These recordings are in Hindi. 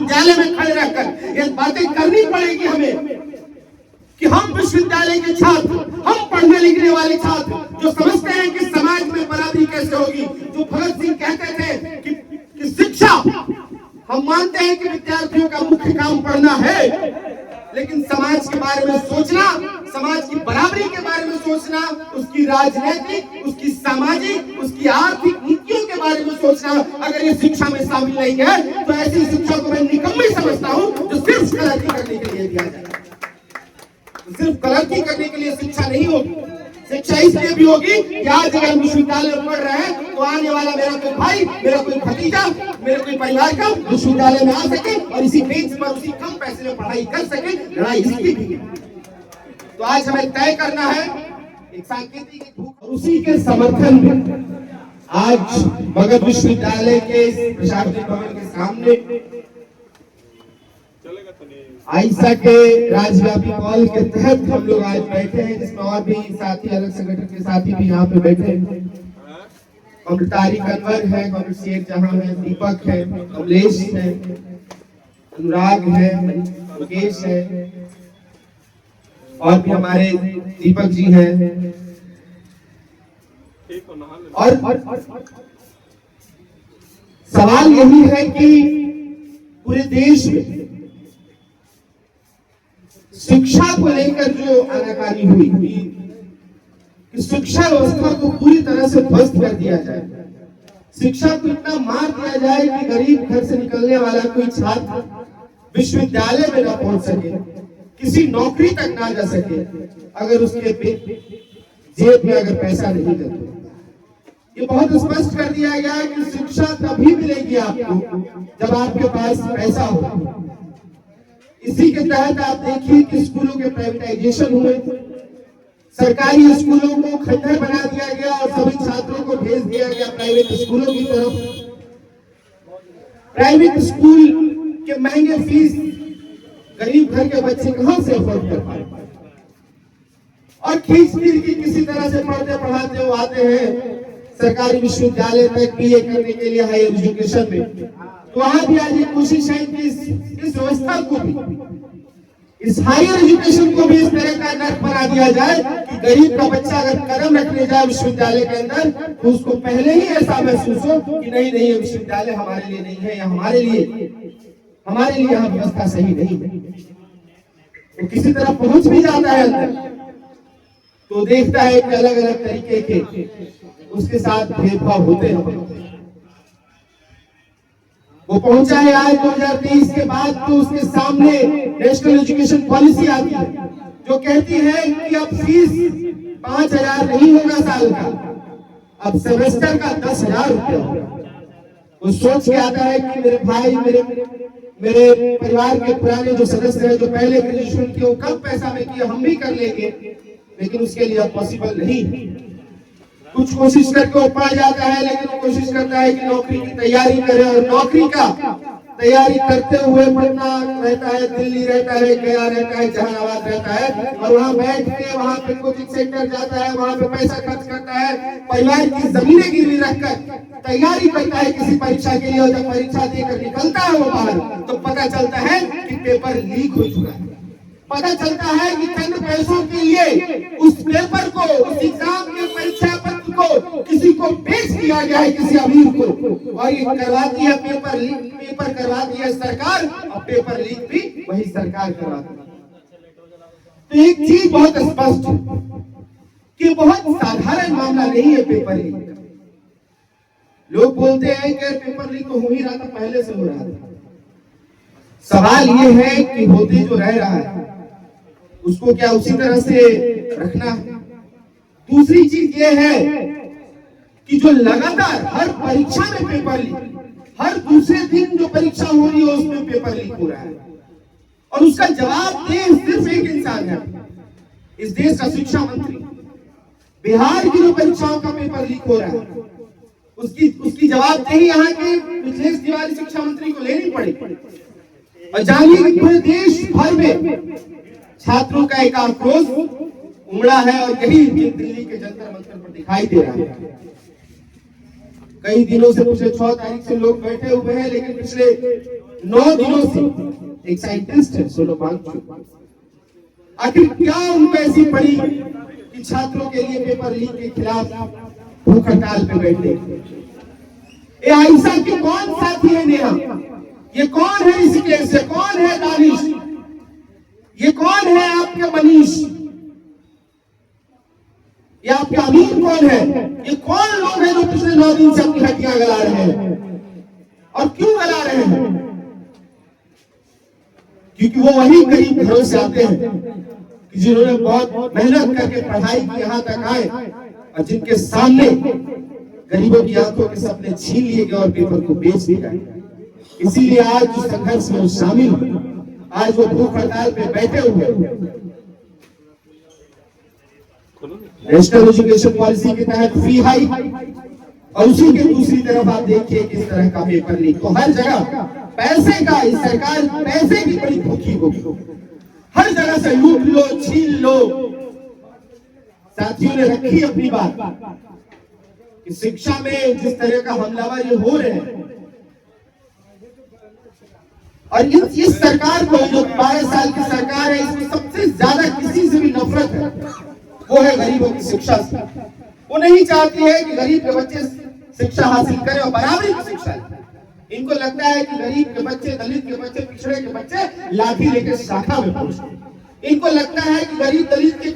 विश्वविद्यालय में खड़े रहकर ये बातें करनी पड़ेगी हमें कि हम विश्वविद्यालय के छात्र, हम पढ़ने लिखने वाले छात्र जो समझते हैं कि समाज में बराबरी कैसे होगी। जो भगत सिंह कहते थे कि शिक्षा, हम मानते हैं कि विद्यार्थियों का मुख्य काम पढ़ना है, लेकिन समाज के बारे में सोचना, समाज की बराबरी के बारे में सोचना, उसकी राजनीतिक, उसकी सामाजिक, उसकी आर्थिक नीतियों के बारे में सोचना अगर ये शिक्षा में शामिल नहीं है तो ऐसी शिक्षा को मैं निकम्मी समझता हूं जो सिर्फ कलरकी करने के लिए दिया जाए। सिर्फ कलरकी करने के लिए शिक्षा नहीं होगी। शिक्षा इसलिए भी होगी कि आज अगर हम विश्वविद्यालय में पढ़ रहे हैं तो आने वाला मेरा कोई भाई, मेरा कोई भतीजा, मेरे कोई परिवार का विश्वविद्यालय में आ सके और इसी बेंच पर उसी कम पैसे में पढ़ाई कर सके। लड़ाई इसकी भी है। तो आज हमें तय करना है एक सांकेतिक भूख, और उसी के समर्थन में आज मगध विश्वविद्यालय के प्रशासनिक भवन के सामने आइसा के राज्यव्यापी कॉल के तहत हम लोग आज बैठे हैं, जिसमें और भी साथी, अलग संगठन के साथी भी यहाँ पे बैठे हैं। तारिक अनवर है, कॉमरेड शेख जहां है, दीपक है, कमलेश है, अनुराग है, मुकेश है, और भी हमारे दीपक जी हैं। और सवाल यही है कि पूरे देश में शिक्षा को लेकर जो आनाकानी हुई कि शिक्षा व्यवस्था को पूरी तरह से ध्वस्त कर दिया जाए, शिक्षा को इतना मार दिया जाए कि गरीब घर से निकलने वाला कोई छात्र विश्वविद्यालय में ना पहुंच सके, किसी नौकरी तक ना जा सके अगर उसके जेब में अगर पैसा नहीं है। ये बहुत स्पष्ट कर दिया गया कि शिक्षा तभी मिलेगी आपको जब आपके पास पैसा हो। इसी के तहत आप देखिए कि स्कूलों के प्राइवेटाइजेशन हुए, सरकारी स्कूलों को खंडर बना दिया गया और सभी छात्रों को भेज दिया गया प्राइवेट स्कूलों की तरफ। प्राइवेट स्कूल के महंगे फीस गरीब घर के बच्चे कहां से अफोर्ड कर पाए, और खींच-तीर की किसी तरह से पढ़ते पढ़ाते वो आते हैं सरकारी विश्वविद्यालय तक बीए करने के लिए हायर एजुकेशन में। तो वहां भी आज कोशिश है कि इस व्यवस्था को भी, इस हायर एजुकेशन को भी इस तरह का नर्क बना दिया जाए कि गरीब का बच्चा अगर कदम रखने जाए विश्वविद्यालय के अंदर तो उसको पहले ही ऐसा महसूस हो कि नहीं नहीं, ये विश्वविद्यालय हमारे लिए नहीं है, या हमारे लिए यहाँ व्यवस्था सही नहीं है। तो किसी तरह पहुंच भी जाता है अंदर तो देखता है कि अलग अलग तरीके के उसके साथ भेदभाव होते हैं। वो पहुंचा है आज 2023 के बाद, तो उसके सामने नेशनल एजुकेशन पॉलिसी आती है जो कहती है कि अब फीस 5,000 नहीं होगा साल का, अब सेमेस्टर का 10,000 रुपया होगा। वो सोच के आता है कि मेरे भाई, मेरे परिवार के पुराने जो सदस्य हैं जो पहले ग्रेजुएशन किए वो कम पैसा में किए, हम भी कर लेंगे, लेकिन उसके लिए अब पॉसिबल नहीं। कुछ कोशिश करके वो पढ़ जाता है, लेकिन वो कोशिश करता है कि नौकरी की तैयारी करे, और नौकरी का तैयारी करते हुए पटना रहता है, दिल्ली रहता है, गया रहता है, जहानाबाद रहता है, और वहाँ बैठ के वहाँ पे कोचिंग सेंटर जाता है, वहाँ पे पैसा खर्च करता है, परिवार की जमीनें गिरवी रखकर तैयारी करता है किसी परीक्षा के लिए। और जब परीक्षा देकर निकलता है वो बाहर, तो पता चलता है कि पेपर लीक हो चुका है। पता चलता है कि चंद पैसों के लिए उस पेपर को, उस एग्जाम के परीक्षा पत्र को किसी को बेच दिया गया है, किसी अमीर को, और ये करवाती है पेपर करवाती है सरकार, और पेपर लीक भी वही सरकार करवाती है। तो एक चीज बहुत स्पष्ट है कि बहुत साधारण मामला नहीं है पेपर लीक। लोग बोलते हैं कि पेपर लीक तो हो ही रहा था, पहले से हो रहा था। सवाल ये है कि होते जो रह रहा है उसको क्या उसी तरह से रखना है। दूसरी चीज ये है कि जो लगातार हर परीक्षा में पेपर लीक, हर दूसरे दिन जो परीक्षा हो रही है उसमें पेपर लीक हो रहा है, और उसका जवाब दे सिर्फ एक इंसान है, इस देश का शिक्षा मंत्री। बिहार की जो परीक्षाओं का पेपर लीक हो रहा है उसकी जवाबदेही यहाँ के मिथिलेश तिवारी शिक्षा मंत्री को लेनी पड़ेगी। और जानिए कि पूरे देश भर में छात्रों का एक आक्रोश उमड़ा है, और यही दिल्ली के जंतर मंतर पर दिखाई दे रहा है। कई दिनों से पिछले 6 तारीख से लोग बैठे हुए हैं, लेकिन पिछले 9 दिनों से एक साइंटिस्ट है सोनम वांगचुक, आखिर क्या उनको ऐसी पड़ी कि छात्रों के लिए पेपर लीक के खिलाफ भूख हड़ताल पे बैठे। ये आयशा के कौन साथी है नेहा, ये कौन है ऋषिकेश, ये कौन है दानिश, ये कौन है आपके मनीष, ये आपके अमीन कौन है, ये कौन लोग हैं जो पिछले 9 दिन से अपनी हड्डियां गला रहे हैं। और क्यों गला रहे हैं? क्योंकि वो वही गरीब घरों से आते हैं कि जिन्होंने बहुत मेहनत करके पढ़ाई की यहाँ तक आए, और जिनके सामने गरीबों की आंखों के सपने छीन लिए गए और पेपर को बेच दिया गया। इसीलिए आज जो संघर्ष में शामिल हुए, आज वो भूख हड़ताल पे बैठे हुए। नेशनल एजुकेशन पॉलिसी के तहत फी हाई, और उसी के दूसरी तरफ आप देखिए किस तरह का पेपर लीक। तो हर जगह पैसे का, इस सरकार पैसे की बड़ी भूखी होगी, हर जगह से लूट लो, छीन लो। साथियों ने रखी अपनी बात कि शिक्षा में जिस तरह का हमलावर ये हो रहे हैं, और इस सरकार को, जो 12 साल की सरकार है, इसमें सबसे ज्यादा किसी से भी नफरत है, वो है गरीबों की शिक्षा से। वो नहीं चाहती है कि गरीब के बच्चे शिक्षा हासिल करें और बराबरी की शिक्षा लें। इनको लगता है कि गरीब के बच्चे, दलित के बच्चे, पिछड़े के बच्चे लाठी लेकर शाखा में पहुंचे। इनको लगता है कि गरीब दलित के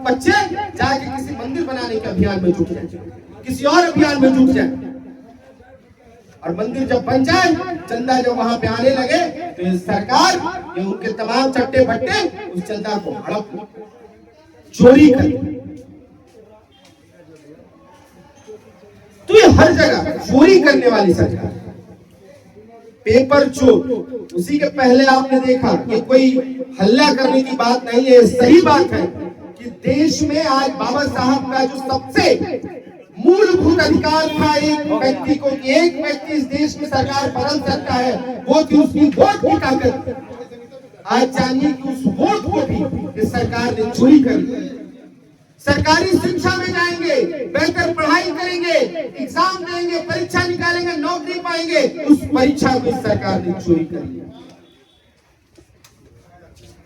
बच्चे जाके किसी मंदिर बनाने के अभियान में जुट जाए, किसी और अभियान में जुट जाए, और मंदिर जब बन जाए, चंदा जब वहां पे आने लगे, तो सरकार ये उनके तमाम चट्टे बट्टे उस चंदा को हड़प चोरी कर। तो ये हर जगह चोरी करने वाली सरकार, पेपर चोर। उसी के पहले आपने देखा, ये कोई हल्ला करने की बात नहीं है, सही बात है कि देश में आज बाबा साहब का जो सबसे मूलभूत अधिकार था एक व्यक्ति को, कि एक व्यक्ति इस देश में सरकार बदल सकता है, वो थी उसकी वोट की ताकत। आज जानिए कि उस वोट को भी इस सरकार ने चोरी कर लिया। सरकारी शिक्षा में जाएंगे, बेहतर पढ़ाई करेंगे, एग्जाम देंगे, परीक्षा निकालेंगे, नौकरी पाएंगे, उस परीक्षा को इस सरकार ने चोरी कर लिया।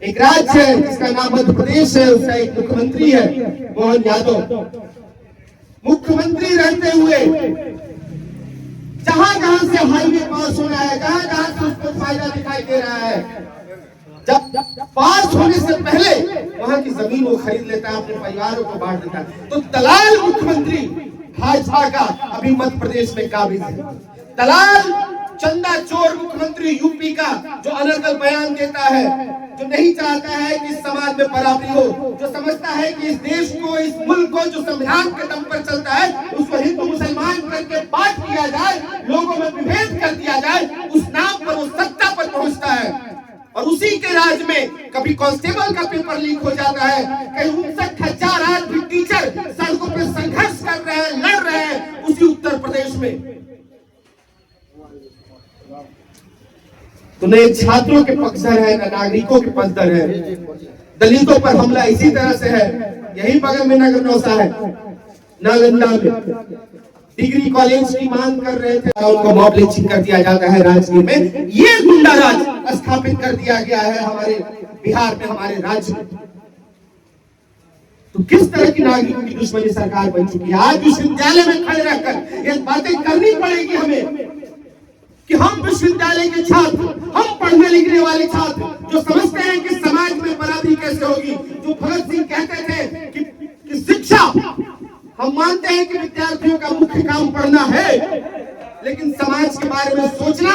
एक राज्य है जिसका नाम मध्य प्रदेश है, उसका एक मुख्यमंत्री है मोहन यादव। मुख्यमंत्री रहते हुए जहां जहां से हाईवे पास हो रहा है, जहां जहां से उसको फायदा दिखाई दे रहा है, जब पास होने से पहले वहां की जमीन वो खरीद लेता है, अपने परिवारों को बांट देता है। तो दलाल मुख्यमंत्री भाजपा का अभी मध्य प्रदेश में काबिज है। दलाल चंदा चोर मुख्यमंत्री यूपी का, जो अनर्गल बयान देता है, जो नहीं चाहता है कि समाज में बराबरी हो, जो समझता है कि इस देश को, इस मुल्क को, जो संविधान के दम पर चलता है, उसको हिंदू मुसलमान करके बांट दिया जाए, लोगों में विभेद कर दिया जाए, उस नाम पर वो सत्ता पर पहुंचता है। और उसी के राज में कभी कांस्टेबल का पेपर लीक हो जाता है, कहीं 59,000 आज भी टीचर सड़कों पर संघर्ष कर रहे हैं, लड़ रहे हैं उसी उत्तर प्रदेश में। तो न छात्रों के पक्षधर है, न नागरिकों के पक्षधर है। दलितों पर हमला इसी तरह से है। यही बगल में नगर नौसा है, नालंदा में डिग्री कॉलेज की मांग कर रहे थे, उनको मॉब लिंचिंग कर दिया जाता है राजगीर में। ये गुंडा राज स्थापित कर दिया गया है हमारे बिहार में, हमारे राज्य में। तो किस तरह की नागरिकों की दुश्मनी सरकार बन चुकी है। आज विश्वविद्यालय में खड़े रहकर ये बातें करनी पड़ेगी हमें कि हम विश्वविद्यालय के छात्र, हम पढ़ने लिखने वाले छात्र, जो समझते हैं कि समाज में बराबरी कैसे होगी। जो भगत सिंह कहते थे कि शिक्षा, हम मानते हैं कि विद्यार्थियों का मुख्य काम पढ़ना है, लेकिन समाज के बारे में सोचना,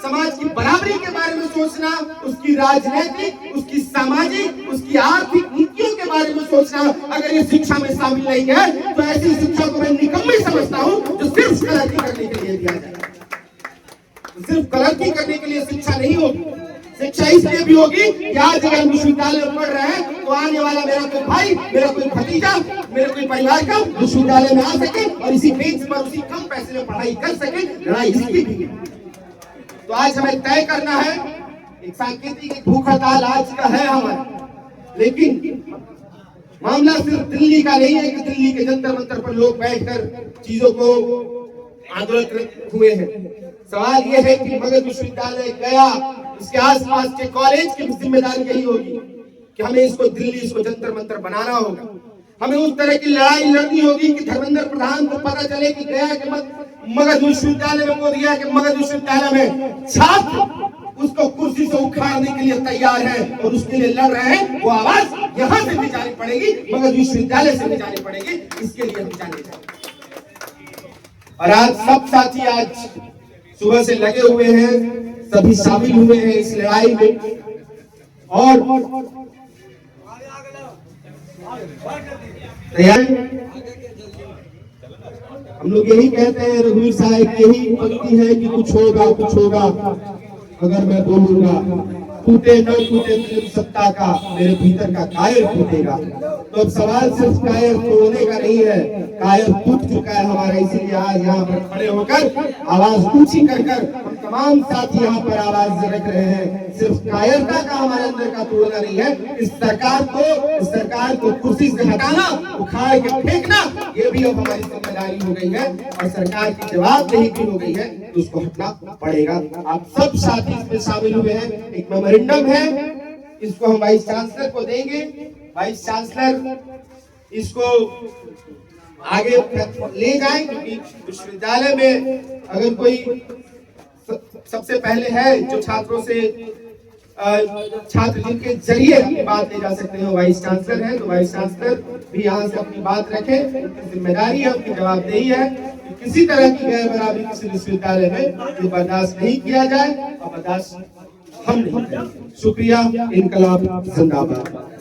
समाज की बराबरी के बारे में सोचना, उसकी राजनीतिक, उसकी सामाजिक, उसकी आर्थिक नीतियों के बारे में सोचना, अगर ये शिक्षा में शामिल नहीं है, तो ऐसी शिक्षा को मैं निकम्मी समझता हूं जो सिर्फ कलर्की करने के लिए दिया जाए। सिर्फ कलर्की करने के लिए शिक्षा नहीं होगी। शिक्षा इसलिए भी होगी कि आज अगर हम विश्वविद्यालय में पढ़ रहे हैं, तो आने वाला मेरा कोई भाई, मेरा कोई भतीजा, मेरे कोई परिवार का विश्वविद्यालय में आ सके और इसी बेंच पर उसी कम पैसे में पढ़ाई कर सके। लड़ाई इसकी भी है। तो आज हमें तय करना है, एक सांकेतिक भूख हड़ताल आज का है हमारा, लेकिन मामला सिर्फ दिल्ली का नहीं है कि दिल्ली के जंतर मंतर पर लोग बैठकर चीजों को आंदोलन हुए हैं। सवाल ये है कि मगध विश्वविद्यालय गया, इसके आसपास के कॉलेज की जिम्मेदारी यही होगी कि हमें इसको दिल्ली, इसको जंतर मंतर बनाना होगा। हमें उस तरह की लड़ाई लड़नी होगी कि धर्मेंद्र प्रधान को पता चले कि गया के मगध विश्वविद्यालय में, बोल दिया कि मगध विश्वविद्यालय में छात्र उसको कुर्सी से उखाड़ने के लिए तैयार है और उसके लिए लड़ रहे हैं। वो आवाज यहाँ से भी जानी पड़ेगी, मगध विश्वविद्यालय से भी जानी पड़ेगी, इसके लिए हम जाने जाएंगे। और आज सब साथी आज सुबह से लगे हुए हैं, सभी शामिल हुए हैं इस लड़ाई में। और हम लोग यही कहते हैं, रघुवीर साहब यही पंक्ति है कि कुछ होगा कुछ होगा अगर मैं बोलूंगा, टूटे न टूटे दिल सत्ता का, मेरे भीतर का कायर टूटेगा। तो अब सवाल सिर्फ कायर तोड़ने का नहीं है, कायर टूट चुका है हमारा, इसीलिए आज यहाँ पर खड़े होकर आवाज ऊंची कर हम तमाम साथी यहाँ पर आवाज रख रहे हैं। सिर्फ कायरता का हमारे अंदर का तोड़ना नहीं है, इस सरकार को कुर्सी से हटाना, उखाड़ के फेंकना, ये भी अब हमारी जिम्मेदारी हो गई है और सरकार की जवाबदेही भी हो गई है, तो उसको हटना पड़ेगा। आप सब साथी इसमें शामिल हुए हैं। एक मेमोरेंडम है, इसको हम वाइस चांसलर को देंगे। वाइस चांसलर इसको आगे ले जाए, क्योंकि विश्वविद्यालय में अगर कोई सबसे पहले है जो छात्रों से छात्र जिनके जरिए अपनी बात ले जा सकते हैं, वाइस चांसलर है। तो वाइस चांसलर भी यहाँ से अपनी बात रखे, उनकी जिम्मेदारी है, उनकी जवाबदेही है कि किसी तरह की गैर बराबरी किसी विश्वविद्यालय में ये बर्दाश्त नहीं किया जाए और बर्दाश्त हम नहीं करेंगे। शुक्रिया। इनकलाब जिंदाबाद।